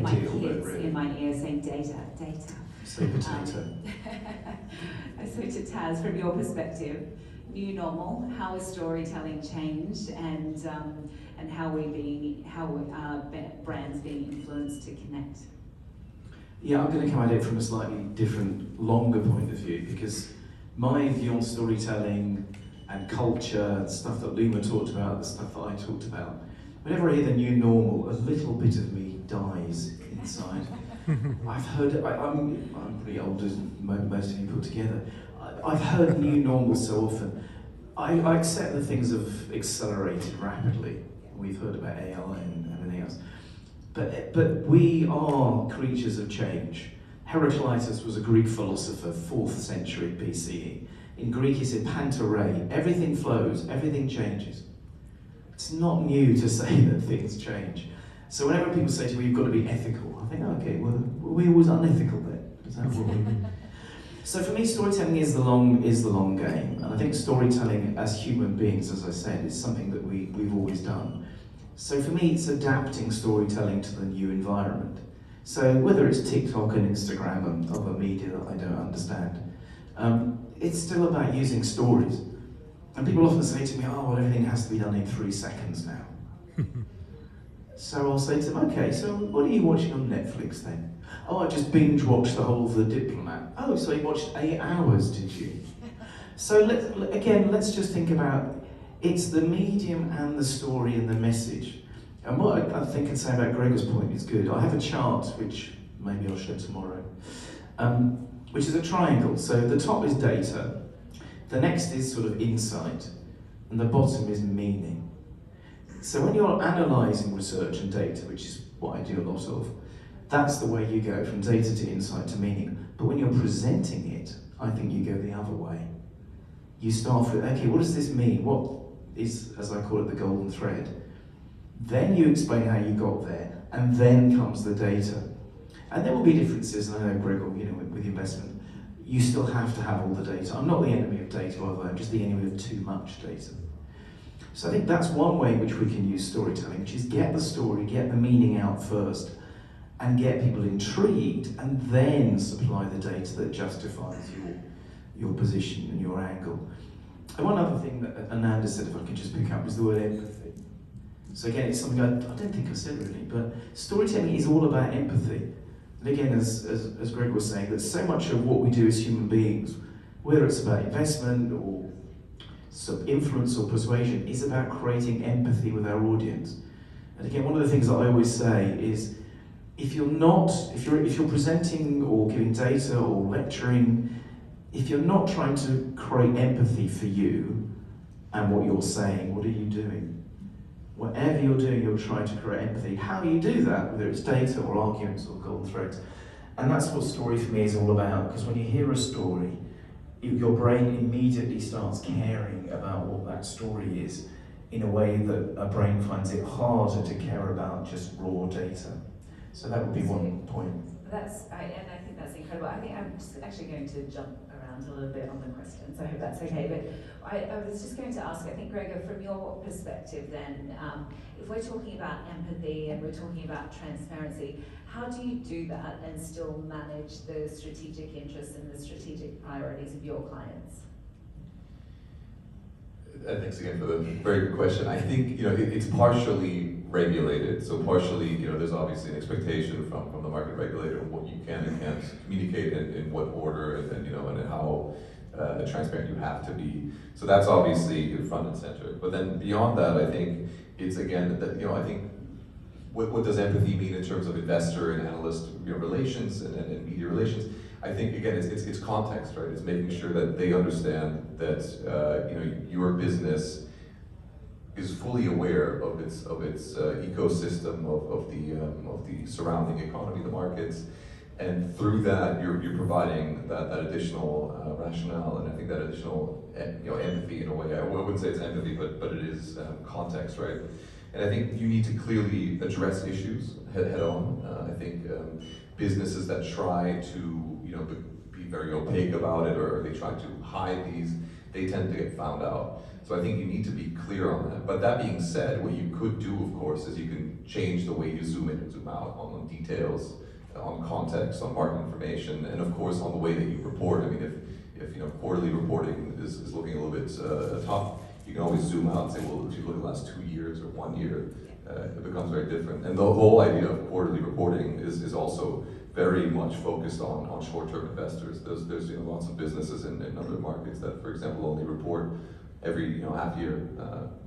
ideal, kids really. in my ear saying data. Say potato. So to Taz, from your perspective, new normal, how has storytelling changed, and how are brands being influenced to connect? Yeah, I'm going to come at it from a slightly different, longer point of view, because my view on storytelling and culture, and stuff that Luma talked about, the stuff that I talked about, whenever I hear the new normal, a little bit of me dies inside. I've heard, I'm pretty old as most of you put together. I've heard new normal so often. I accept that things have accelerated rapidly. We've heard about AI and everything else. But we are creatures of change. Heraclitus was a Greek philosopher, 4th century BCE. In Greek he said pantarei, everything flows, everything changes. It's not new to say that things change. So whenever people say to me, you've got to be ethical, I think, okay, well, were we always unethical then? Is that what we mean? So for me, storytelling is the long game. And I think storytelling as human beings, as I said, is something that we've always done. So for me, it's adapting storytelling to the new environment. So whether it's TikTok and Instagram and other media that I don't understand, it's still about using stories. And people often say to me, oh, well, everything has to be done in 3 seconds now. So I'll say to them, okay, so what are you watching on Netflix then? Oh, I just binge watched the whole of The Diplomat. Oh, so you watched 8 hours, did you? So let's just think about, it's the medium and the story and the message. And what I think I'd say about Gregor's point is good. I have a chart, which maybe I'll show tomorrow, which is a triangle. So the top is data, the next is sort of insight, and the bottom is meaning. So when you're analysing research and data, which is what I do a lot of, that's the way you go, from data to insight to meaning. But when you're presenting it, I think you go the other way. You start with, okay, what does this mean? What is, as I call it, the golden thread? Then you explain how you got there, and then comes the data. And there will be differences, and I know, Gregor, with investment, you still have to have all the data. I'm not the enemy of data, although I'm just the enemy of too much data. So I think that's one way in which we can use storytelling, which is get the story, get the meaning out first, and get people intrigued, and then supply the data that justifies your position and your angle. And one other thing that Ananda said, if I could just pick up, was the word empathy. So again, it's something I don't think I said really, but storytelling is all about empathy. And again, as Greg was saying, that so much of what we do as human beings, whether it's about investment or influence or persuasion, is about creating empathy with our audience. And again, one of the things that I always say is, if you're presenting or giving data or lecturing, if you're not trying to create empathy for you and what you're saying, what are you doing? Whatever you're doing, you're trying to create empathy. How do you do that? Whether it's data or arguments or golden threads. And that's what story for me is all about, because when you hear a story, your brain immediately starts caring about what that story is in a way that a brain finds it harder to care about just raw data. So that would be one point. And I think that's incredible. I think I'm just actually going to jump around a little bit on the questions. I hope that's okay. But I was just going to ask, I think, Gregor, from your perspective then, if we're talking about empathy and we're talking about transparency, how do you do that and still manage the strategic interests and the strategic priorities of your clients? Thanks again for the very good question. I think it's partially regulated. So partially, there's obviously an expectation from the market regulator of what you can and can't communicate and in what order and how transparent you have to be. So that's obviously front and center. But then beyond that, I think it's again that I think what does empathy mean in terms of investor and analyst relations and media relations? I think again it's context, right? It's making sure that they understand that your business is fully aware of its ecosystem of the surrounding economy, the markets, and through that you're providing that additional rationale, and I think that additional empathy in a way. I wouldn't say it's empathy, but it is context, right? And I think you need to clearly address issues head on. I think businesses that try to be very opaque about it, or they try to hide these, they tend to get found out. So I think you need to be clear on that. But that being said, what you could do, of course, is you can change the way you zoom in and zoom out on details, on context, on market information, and of course on the way that you report. I mean, if you know, quarterly reporting is looking a little bit tough, you can always zoom out and say, well, if you look at the last 2 years or 1 year, it becomes very different. And the whole idea of quarterly reporting is also very much focused on short-term investors. There's lots of businesses in other markets that, for example, only report every half year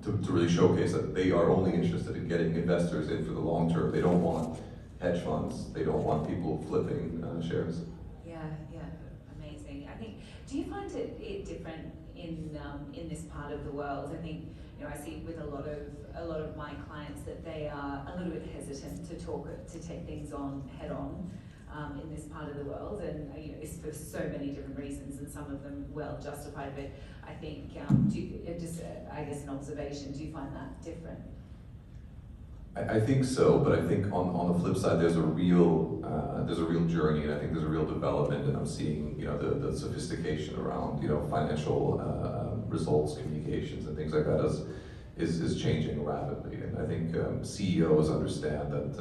to really showcase that they are only interested in getting investors in for the long term. They don't want hedge funds. They don't want people flipping shares. Yeah, amazing. I think, do you find it different in this part of the world? I think I see with a lot of my clients that they are a little bit hesitant to take things on head on. In this part of the world, and it's for so many different reasons, and some of them well justified. But I think, I guess an observation. Do you find that different? I think so, but I think on the flip side, there's a real journey, and I think there's a real development, and I'm seeing the sophistication around financial results, communications, and things like that is changing rapidly, and I think CEOs understand that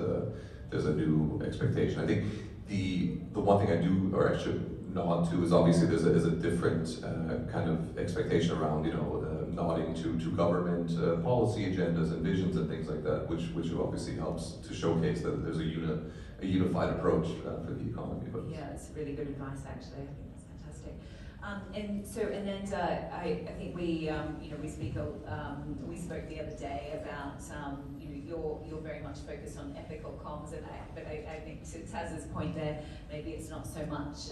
there's a new expectation. I think the one thing I do, or I should nod to, is obviously there's a different kind of expectation around nodding to government policy agendas and visions and things like that, which obviously helps to showcase that there's a unified approach for the economy. But yeah, it's really good advice actually. I think that's fantastic. I think we spoke the other day about you're very much focused on ethical comms, but I think to Taz's point there, maybe it's not so much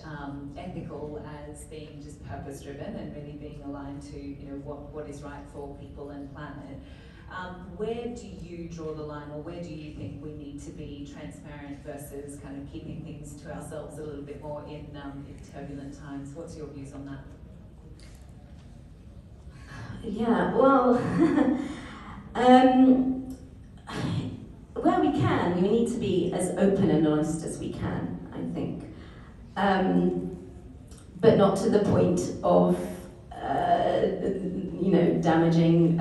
ethical as being just purpose driven and really being aligned to what is right for people and planet. Where do you draw the line, or where do you think we need to be transparent versus kind of keeping things to ourselves a little bit more in turbulent times? What's your views on that? Yeah, well, where we can, we need to be as open and honest as we can, I think. But not to the point of, damaging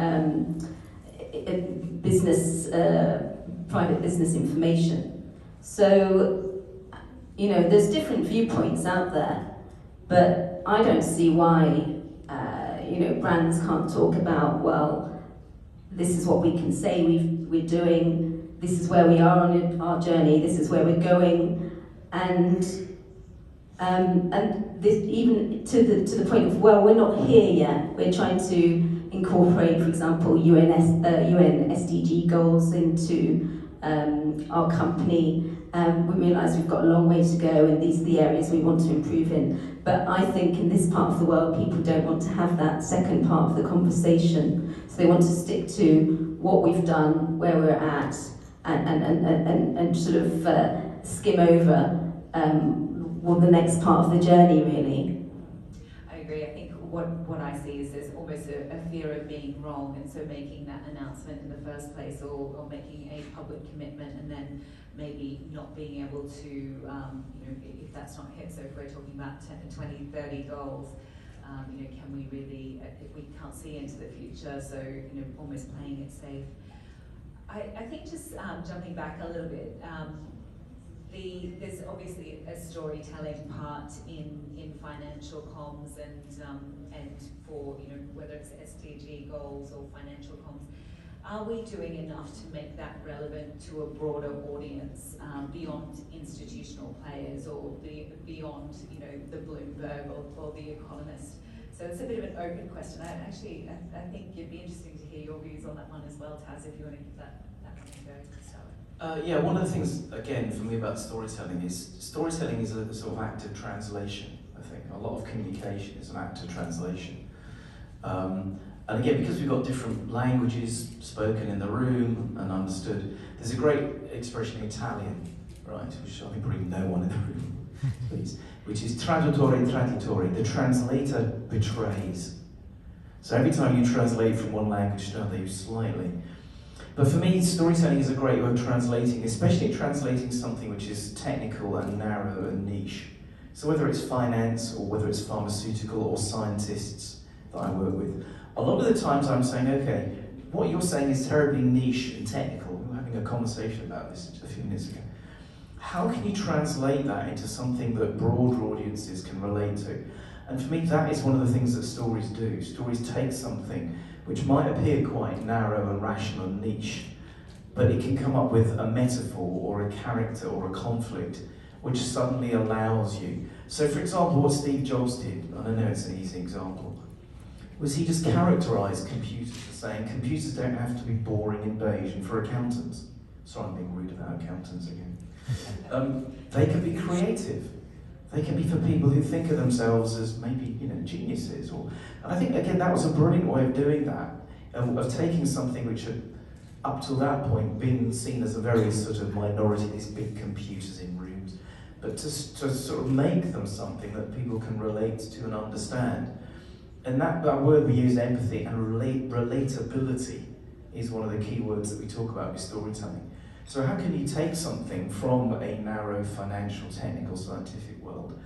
private business information. So, there's different viewpoints out there, but I don't see why, brands can't talk about, well, this is what we can say we're doing, this is where we are on our journey, this is where we're going, and this, even to the point of, well, we're not here yet, we're trying to incorporate, for example, UN SDG goals into our company. We realise we've got a long way to go, and these are the areas we want to improve in. But I think in this part of the world, people don't want to have that second part of the conversation. So they want to stick to what we've done, where we're at, and sort of skim over the next part of the journey, really. I agree. I think what I see is there's almost a fear of being wrong, and so making that announcement in the first place, or making a public commitment, and then maybe not being able to, if that's not hit. So if we're talking about 2030 goals, can we really, if we can't see into the future, so almost playing it safe. I think just jumping back a little bit, there's obviously a storytelling part in financial comms, and for whether it's SDG goals or financial comms. Are we doing enough to make that relevant to a broader audience beyond institutional players, or beyond the Bloomberg or the Economist? So it's a bit of an open question. I think it'd be interesting to hear your views on that one as well, Taz, if you want to give that one a go to start with. Yeah, one of the things, again, for me about storytelling is a sort of act of translation, I think. A lot of communication is an act of translation. And again, because we've got different languages spoken in the room and understood, there's a great expression in Italian, right, which I think probably no one in the room please, which is traduttore traditore, the translator betrays. So every time you translate from one language to another, you slightly. But for me, storytelling is a great way of translating, especially translating something which is technical and narrow and niche. So whether it's finance, or whether it's pharmaceutical or scientists, that I work with. A lot of the times I'm saying, okay, what you're saying is terribly niche and technical. We were having a conversation about this a few minutes ago. How can you translate that into something that broader audiences can relate to? And for me, that is one of the things that stories do. Stories take something which might appear quite narrow and rational and niche, but it can come up with a metaphor or a character or a conflict which suddenly allows you. So for example, what Steve Jobs did, and I know it's an easy example, was he just characterised computers as saying computers don't have to be boring and beige and for accountants. Sorry, I'm being rude about accountants again. They can be creative. They can be for people who think of themselves as maybe, geniuses. And I think, again, that was a brilliant way of doing that, of taking something which had, up till that point, been seen as a very sort of minority, these big computers in rooms, but to sort of make them something that people can relate to and understand. And that word we use, empathy, and relatability, is one of the key words that we talk about with storytelling. So how can you take something from a narrow financial, technical, scientific world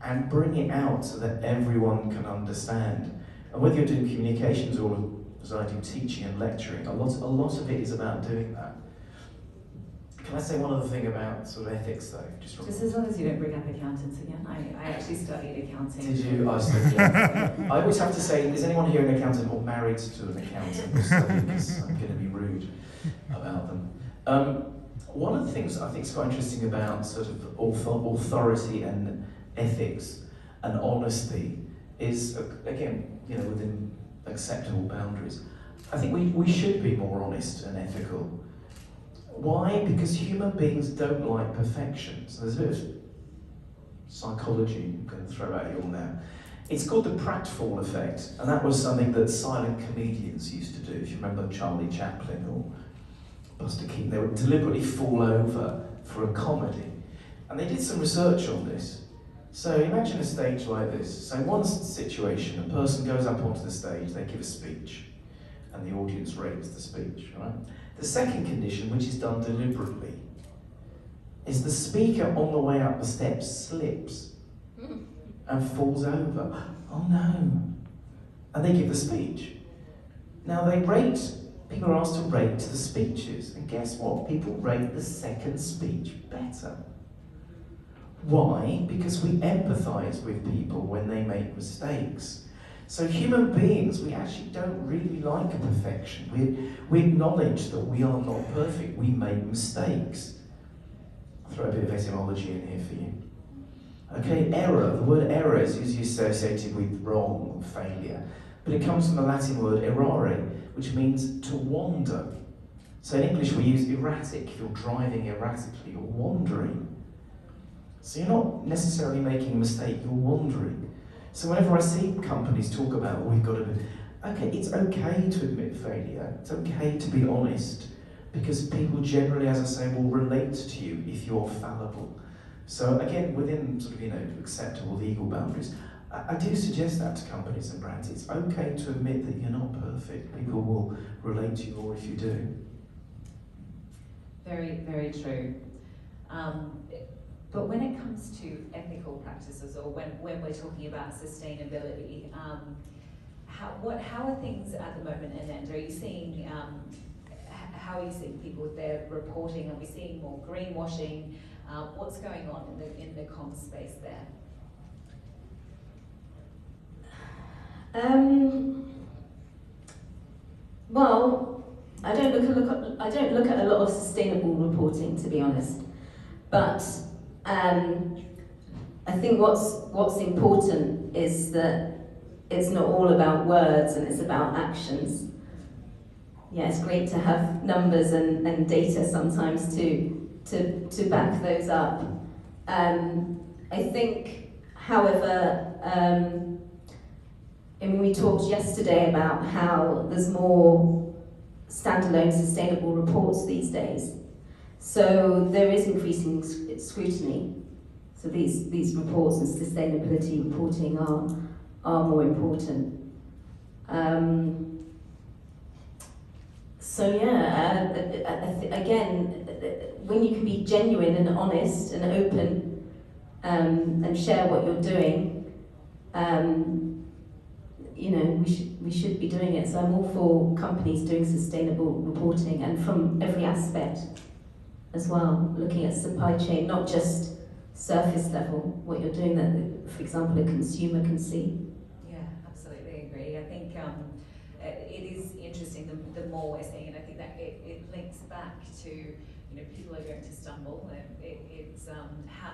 and bring it out so that everyone can understand? And whether you're doing communications or, as I do, teaching and lecturing, a lot of it is about doing that. Can I say one other thing about sort of ethics, though? Just as long as you don't bring up accountants again. I actually studied accounting. Did you? I studied. Yeah. I always have to say, is anyone here an accountant or married to an accountant? Because I'm going to be rude about them. One of the things I think is quite interesting about sort of authority and ethics and honesty is, again, within acceptable boundaries. I think we should be more honest and ethical. Why? Because human beings don't like perfection. So there's a bit of psychology I'm going to throw at you all now. It's called the pratfall effect, and that was something that silent comedians used to do. If you remember Charlie Chaplin or Buster Keaton, they would deliberately fall over for a comedy. And they did some research on this. So imagine a stage like this. So in one situation, a person goes up onto the stage, they give a speech, and the audience rates the speech, right? The second condition, which is done deliberately, is the speaker on the way up the steps slips and falls over. Oh no. And they give the speech. Now people are asked to rate the speeches, and guess what? People rate the second speech better. Why? Because we empathise with people when they make mistakes. So human beings, we actually don't really like perfection. We acknowledge that we are not perfect. We make mistakes. I'll throw a bit of etymology in here for you. Okay, error. The word error is usually associated with wrong or failure. But it comes from the Latin word errare, which means to wander. So in English we use erratic. If you're driving erratically, you're wandering. So you're not necessarily making a mistake, you're wandering. So whenever I see companies talk about, we've got to do, okay, it's okay to admit failure, it's okay to be honest, because people generally, as I say, will relate to you if you're fallible. So again, within sort of, acceptable legal boundaries, I do suggest that to companies and brands. It's okay to admit that you're not perfect. People will relate to you more if you do. Very, very true. But when it comes to ethical practices, or when we're talking about sustainability, how are things at the moment in End? Are you seeing, how are you seeing people with their reporting? Are we seeing more greenwashing? What's going on in the comms space there? Well, I don't look at a lot of sustainable reporting, to be honest, but I think what's important is that it's not all about words and it's about actions. Yeah, it's great to have numbers and data sometimes to back those up. I think, however, and we talked yesterday about how there's more standalone sustainable reports these days. So there is increasing scrutiny. So these reports and sustainability reporting are more important. So yeah, again, when you can be genuine and honest and open and share what you're doing, you know, we should be doing it. So I'm all for companies doing sustainable reporting, and from every aspect as well, looking at supply chain, not just surface level, what you're doing that, for example, a consumer can see. Yeah, absolutely agree. I think it is interesting the more we're seeing, and I think that it links back to, you know, people are going to stumble, and it's how